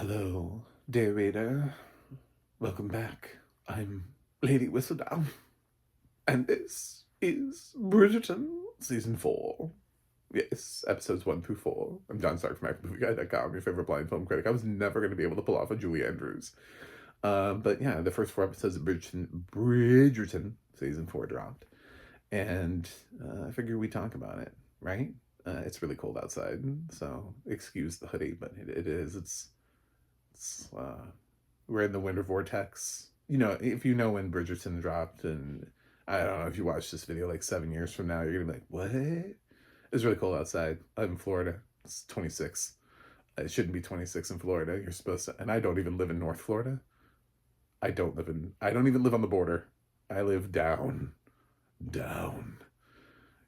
Hello, dear reader. Welcome back. I'm Lady Whistledown, and this is Bridgerton Season 4. Yes, episodes 1 through 4. I'm John Stark from ActionMovieGuide.com, your favorite blind film critic. I was never going to be able to pull off a Julie Andrews. But yeah, the first 4 episodes of Bridgerton Season 4 dropped. And I figured we'd talk about it, right? It's really cold outside, so excuse the hoodie, but it is. We're in the winter vortex. You know, if you know when Bridgerton dropped, and I don't know if you watch this video like 7 years from now, you're gonna be like, "What?" It's really cold outside. I'm in Florida. It's 26. It shouldn't be 26 in Florida. You're supposed to, and I don't even live in North Florida. I don't even live on the border. I live down.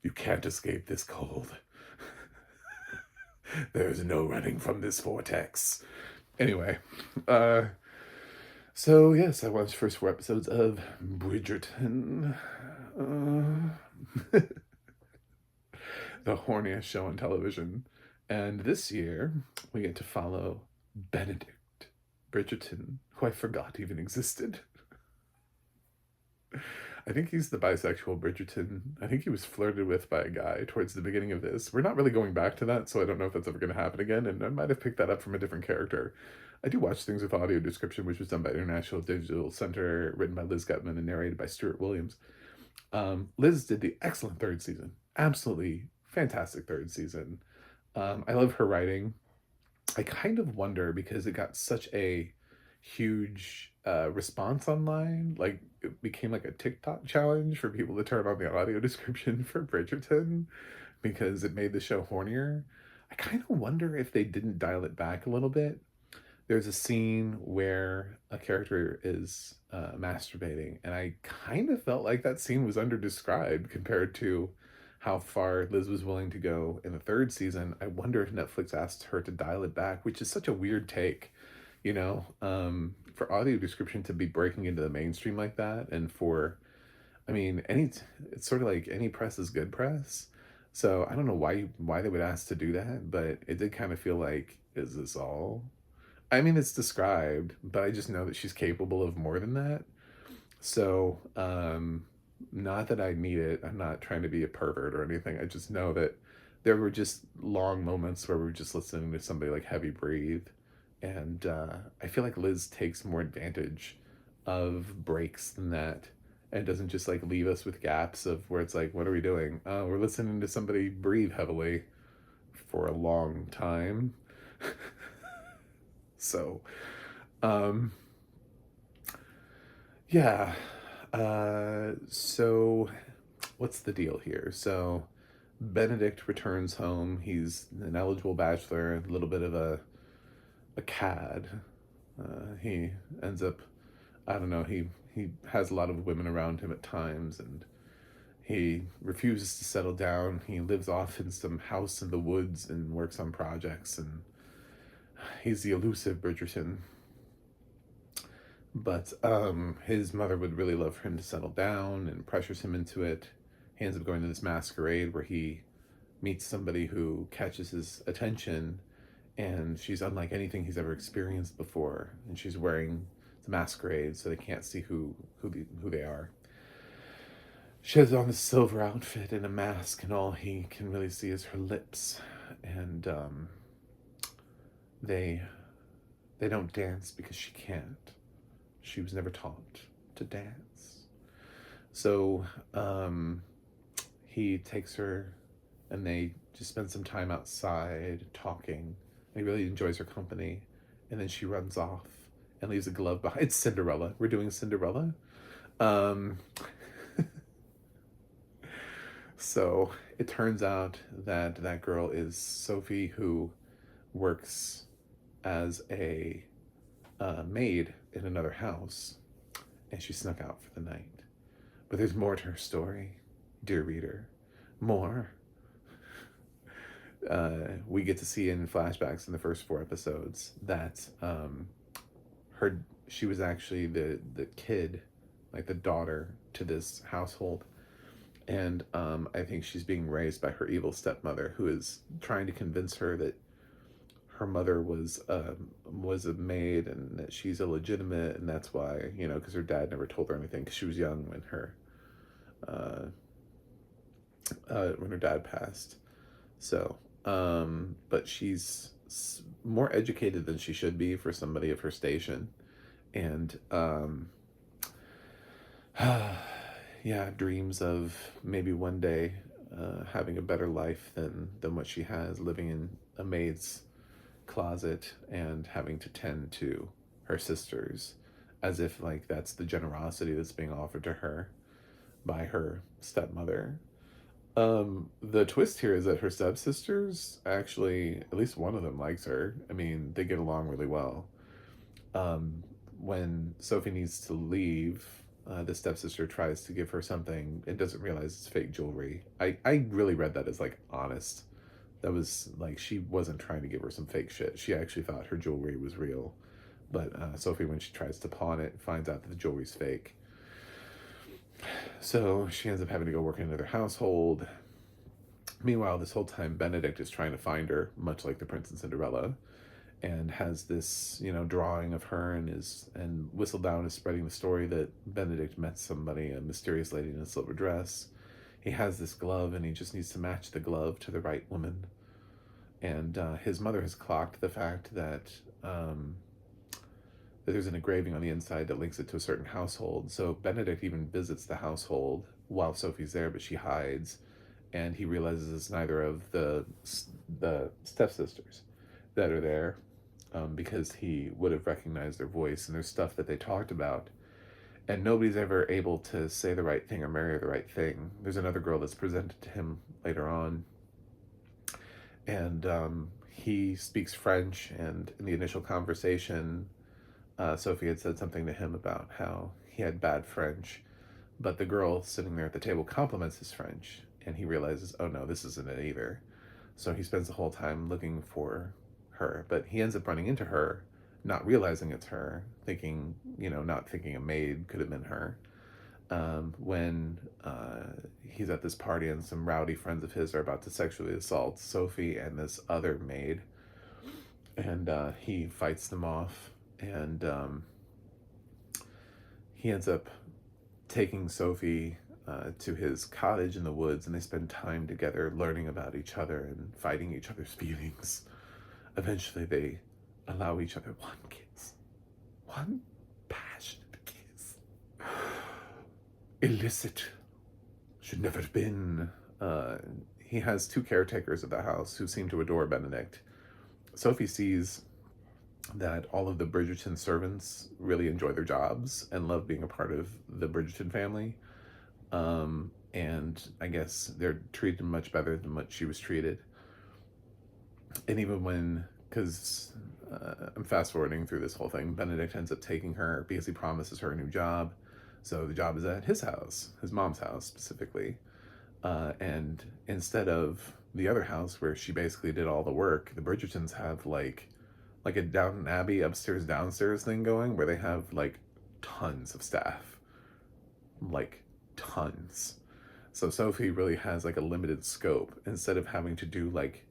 You can't escape this cold. There's no running from this vortex. Anyway, so yes, I watched the first 4 episodes of Bridgerton. The horniest show on television. And this year, we get to follow Benedict Bridgerton, who I forgot even existed. I think he's the bisexual Bridgerton. I think he was flirted with by a guy towards the beginning of this. We're not really going back to that, so I don't know if that's ever going to happen again, and I might have picked that up from a different character. I do watch things with audio description, which was done by International Digital Center, written by Liz Gutman and narrated by Stuart Williams. Liz did the excellent 3rd season. Absolutely fantastic 3rd season. I love her writing. I kind of wonder, because it got such a huge response online, like it became like a TikTok challenge for people to turn on the audio description for Bridgerton because it made the show hornier. I kind of wonder if they didn't dial it back a little bit. There's a scene where a character is masturbating, and I kind of felt like that scene was underdescribed compared to how far Liz was willing to go in the 3rd season. I wonder if Netflix asked her to dial it back, which is such a weird take, you know, for audio description to be breaking into the mainstream like that. And for, I mean, it's sort of like any press is good press. So I don't know why they would ask to do that, but it did kind of feel like, is this all? I mean, it's described, but I just know that she's capable of more than that. So, not that I need it. I'm not trying to be a pervert or anything. I just know that there were just long moments where we were just listening to somebody like heavy breathe. And I feel like Liz takes more advantage of breaks than that, and doesn't just like leave us with gaps of where it's like, what are we doing? Oh, we're listening to somebody breathe heavily for a long time. So, um, yeah. So what's the deal here? So Benedict returns home. He's an eligible bachelor, a little bit of a cad. He ends up, I don't know, he has a lot of women around him at times, and he refuses to settle down. He lives off in some house in the woods and works on projects, and he's the elusive Bridgerton. But his mother would really love for him to settle down and pressures him into it. He ends up going to this masquerade where he meets somebody who catches his attention, and she's unlike anything he's ever experienced before. And she's wearing the masquerade, so they can't see who they are. She has on a silver outfit and a mask, and all he can really see is her lips. And they don't dance because she can't. She was never taught to dance. So he takes her, and they just spend some time outside talking. And he really enjoys her company. And then she runs off and leaves a glove behind. It's Cinderella. We're doing Cinderella. Um, so it turns out that that girl is Sophie, who works as a maid in another house, and she snuck out for the night. But there's more to her story, dear reader. More. We get to see in flashbacks in the first 4 episodes that she was actually the kid, like the daughter to this household. And I think she's being raised by her evil stepmother, who is trying to convince her that her mother was a maid, and that she's illegitimate, and that's why, because her dad never told her anything because she was young uh, when her dad passed. So, but she's more educated than she should be for somebody of her station, and yeah, dreams of maybe one day having a better life than what she has, living in a maid's closet and having to tend to her sisters, as if like that's the generosity that's being offered to her by her stepmother. The twist here is that her stepsisters actually, at least one of them likes her. I mean, they get along really well. Um, when Sophie needs to leave, the stepsister tries to give her something and doesn't realize it's fake jewelry. I really read that as like honest. That was like she wasn't trying to give her some fake shit. She actually thought her jewelry was real. But Sophie, when she tries to pawn it, finds out that the jewelry's fake. So she ends up having to go work in another household. Meanwhile, this whole time, Benedict is trying to find her, much like the Prince and Cinderella, and has this, drawing of her, and Whistledown is spreading the story that Benedict met somebody, a mysterious lady in a silver dress. He has this glove, and he just needs to match the glove to the right woman. And his mother has clocked the fact that there's an engraving on the inside that links it to a certain household. So Benedict even visits the household while Sophie's there, but she hides, and he realizes it's neither of the stepsisters that are there, because he would have recognized their voice, and there's stuff that they talked about, and nobody's ever able to say the right thing or marry the right thing. There's another girl that's presented to him later on, and he speaks French, and in the initial conversation, Sophie had said something to him about how he had bad French, but the girl sitting there at the table compliments his French, and he realizes, oh no, this isn't it either. So he spends the whole time looking for her, but he ends up running into her, not realizing it's her, thinking, not thinking a maid could have been her. When he's at this party and some rowdy friends of his are about to sexually assault Sophie and this other maid, and he fights them off, and he ends up taking Sophie to his cottage in the woods, and they spend time together learning about each other and fighting each other's feelings. Eventually they allow each other one passionate kiss. Illicit. Should never have been. He has two caretakers of the house who seem to adore Benedict. Sophie sees that all of the Bridgerton servants really enjoy their jobs and love being a part of the Bridgerton family. And I guess they're treated much better than what she was treated. And even when, because I'm fast forwarding through this whole thing, Benedict ends up taking her because he promises her a new job. So the job is at his house, his mom's house specifically. And instead of the other house where she basically did all the work, the Bridgertons have like a Downton Abbey upstairs downstairs thing going, where they have like tons of staff, like tons. So Sophie really has like a limited scope. Instead of having to do like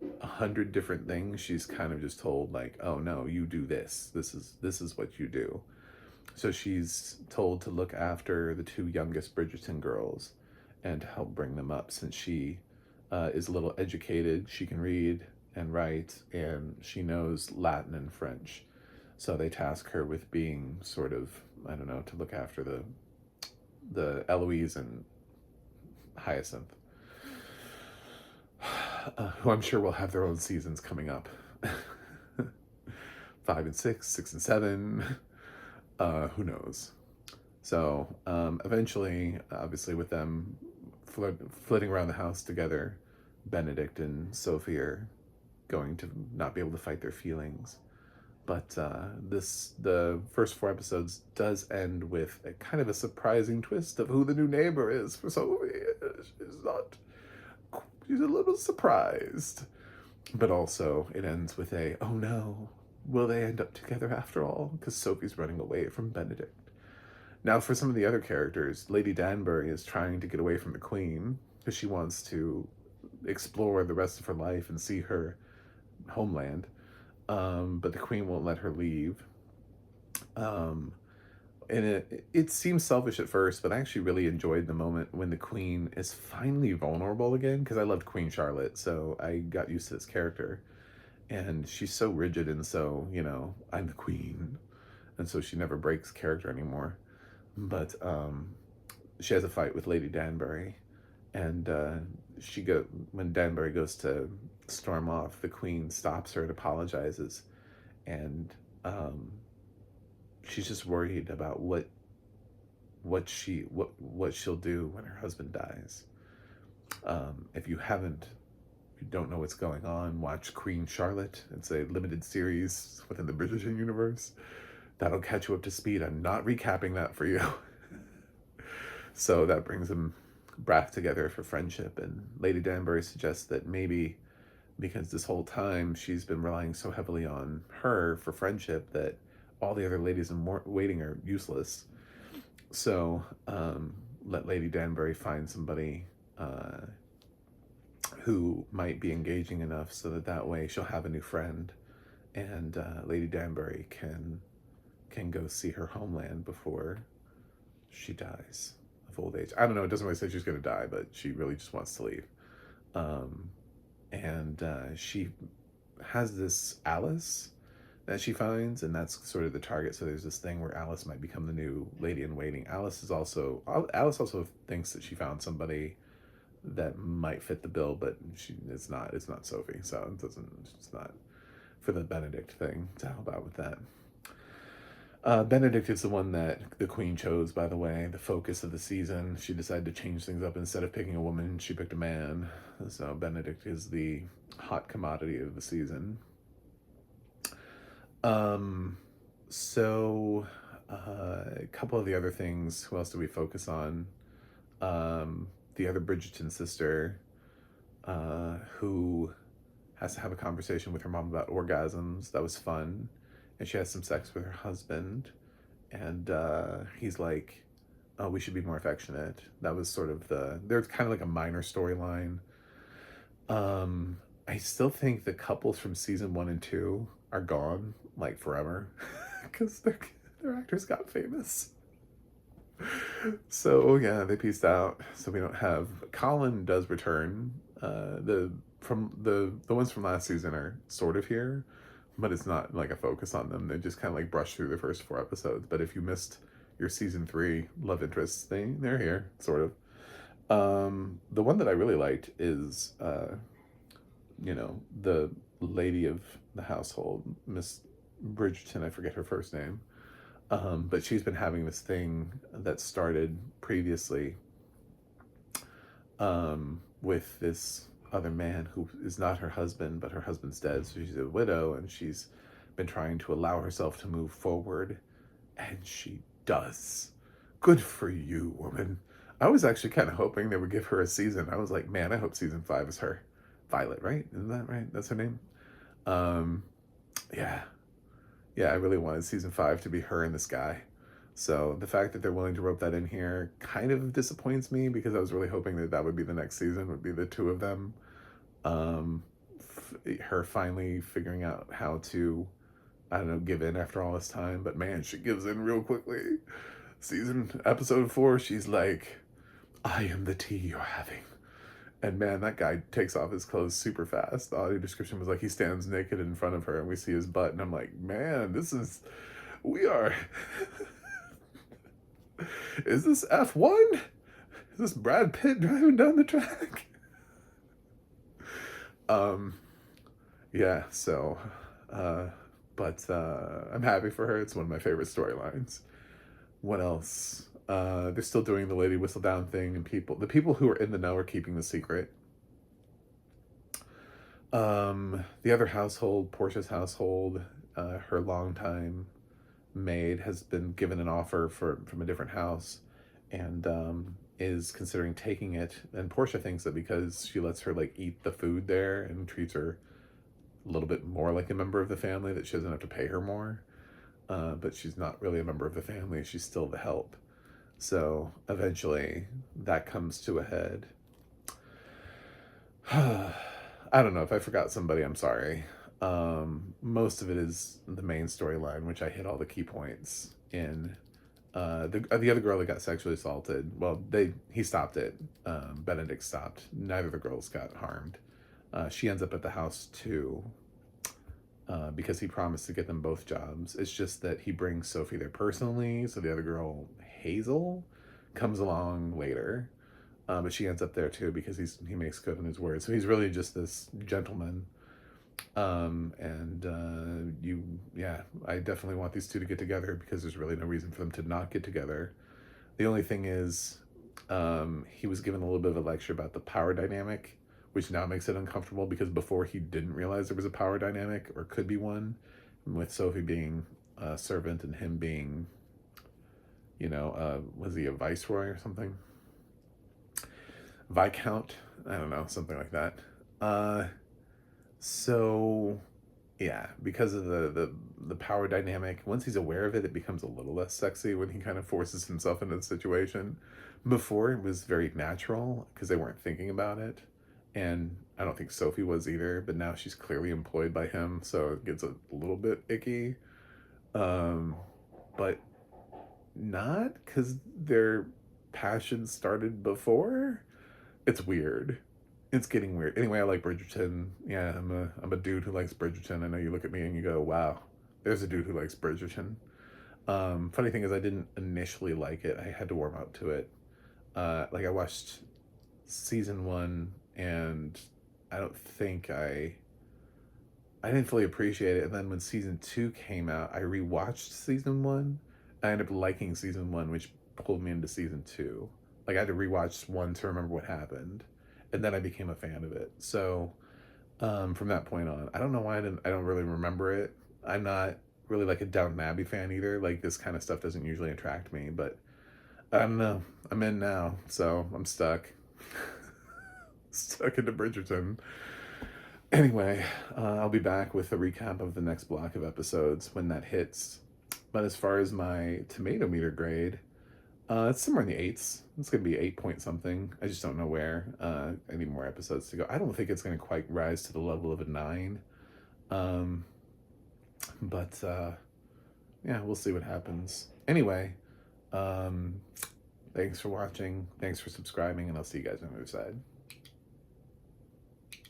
100 different things, she's kind of just told like, oh no, you do this. This is what you do. So she's told to look after the two youngest Bridgerton girls and to help bring them up, since she is a little educated. She can read and write, and she knows Latin and French. So they task her with being sort of, I don't know, to look after the Eloise and Hyacinth, who I'm sure will have their own seasons coming up. 5 and 6, 6 and 7, who knows? So eventually, obviously with them flitting around the house together, Benedict and Sophie are going to not be able to fight their feelings. But the first 4 episodes does end with a kind of a surprising twist of who the new neighbor is for Sophie. She's a little surprised. But also it ends with a, oh no, will they end up together after all? Because Sophie's running away from Benedict. Now for some of the other characters, Lady Danbury is trying to get away from the Queen because she wants to explore the rest of her life and see her homeland. but the queen won't let her leave. Um, and it seems selfish at first, but I actually really enjoyed the moment when the queen is finally vulnerable again, because I loved Queen Charlotte, so I got used to this character. And she's so rigid and so, I'm the queen, and so she never breaks character anymore. But she has a fight with Lady Danbury, and when Danbury goes to storm off, the queen stops her and apologizes, and um, she's just worried about what she'll do when her husband dies. If you don't know what's going on, watch Queen Charlotte. It's a limited series within the Bridgerton universe. That'll catch you up to speed. I'm not recapping that for you. So that brings them back together for friendship. And Lady Danbury suggests that maybe because this whole time she's been relying so heavily on her for friendship that all the other ladies in waiting are useless. So let Lady Danbury find somebody who might be engaging enough so that way she'll have a new friend, and Lady Danbury can go see her homeland before she dies of old age. I don't know, it doesn't really say she's going to die, but she really just wants to leave. And she has this Alice that she finds, and that's sort of the target. So there's this thing where Alice might become the new lady in waiting. Alice also thinks that she found somebody that might fit the bill, but it's not Sophie, so it's not for the Benedict thing to help out with that. Benedict is the one that the queen chose, by the way, the focus of the season. She decided to change things up. Instead of picking a woman, she picked a man. So Benedict is the hot commodity of the season. So a couple of the other things. Who else do we focus on? The other Bridgerton sister, who has to have a conversation with her mom about orgasms. That was fun. And she has some sex with her husband, and he's like, oh, we should be more affectionate. That was sort of there's kind of like a minor storyline. I still think the couples from season 1 and 2 are gone, like forever, because their actors got famous. So yeah, they pieced out. So we don't have Colin does return. The ones from last season are sort of here, but it's not like a focus on them. They just kind of like brush through the first 4 episodes. But if you missed your season 3 love interests thing, they're here, sort of. The one that I really liked is, the lady of the household, Miss Bridgerton. I forget her first name. But she's been having this thing that started previously with this other man who is not her husband, but her husband's dead, so she's a widow, and she's been trying to allow herself to move forward, and she does. Good for you, woman. I was actually kind of hoping they would give her a season. I was like, man, I hope season 5 is her. Violet, right? Isn't that right? That's her name? Yeah. Yeah, I really wanted season 5 to be her and this guy. So the fact that they're willing to rope that in here kind of disappoints me, because I was really hoping that would be the next season, would be the two of them. Her finally figuring out how to, I don't know, give in after all this time. But man, she gives in real quickly. Episode 4, she's like, I am the tea you're having. And man, that guy takes off his clothes super fast. The audio description was like he stands naked in front of her and we see his butt. And I'm like, man, we are... Is this F1? Is this Brad Pitt driving down the track? Yeah, so, but I'm happy for her. It's one of my favorite storylines. What else? They're still doing the lady whistle down thing, and the people who are in the know are keeping the secret. The other household, Portia's household, her longtime maid has been given an offer from a different house, and is considering taking it. And Portia thinks that because she lets her like eat the food there and treats her a little bit more like a member of the family, that she doesn't have to pay her more. But she's not really a member of the family. She's still the help. So eventually that comes to a head. I don't know. If I forgot somebody, I'm sorry. Most of it is the main storyline, which I hit all the key points in. The other girl that got sexually assaulted, well, he stopped it. Benedict stopped. Neither of the girls got harmed. She ends up at the house too, because he promised to get them both jobs. It's just that he brings Sophie there personally, so the other girl, Hazel, comes along later. But she ends up there too because he makes good on his word. So he's really just this gentleman. Yeah, I definitely want these two to get together because there's really no reason for them to not get together. The only thing is, he was given a little bit of a lecture about the power dynamic, which now makes it uncomfortable because before he didn't realize there was a power dynamic or could be one, with Sophie being a servant and him being, was he a viceroy or something? Viscount? I don't know, something like that. So yeah, because of the power dynamic, once he's aware of it, it becomes a little less sexy when he kind of forces himself into the situation. Before, it was very natural because they weren't thinking about it, and I don't think Sophie was either. But now she's clearly employed by him, so it gets a little bit icky. Um, but not because their passion started before. It's weird. It's getting weird. Anyway, I like Bridgerton. Yeah, I'm a dude who likes Bridgerton. I know you look at me and you go, "Wow, there's a dude who likes Bridgerton." Funny thing is, I didn't initially like it. I had to warm up to it. Like I watched season one, and I don't think I didn't fully appreciate it. And then when season two came out, I rewatched season one. I ended up liking season one, which pulled me into season two. Like I had to rewatch one to remember what happened, and then I became a fan of it. So from that point on, I don't know why I don't really remember it. I'm not really like a Downton Abbey fan either. Like this kind of stuff doesn't usually attract me, but I don't know. I'm in now, so I'm stuck. Stuck into Bridgerton. Anyway, I'll be back with a recap of the next block of episodes when that hits. But as far as my tomato meter grade, it's somewhere in the eights. It's going to be 8 point something. I just don't know where. I need more episodes to go. I don't think it's going to quite rise to the level of a 9. Um, but yeah, we'll see what happens. Anyway, thanks for watching. Thanks for subscribing, and I'll see you guys on the other side.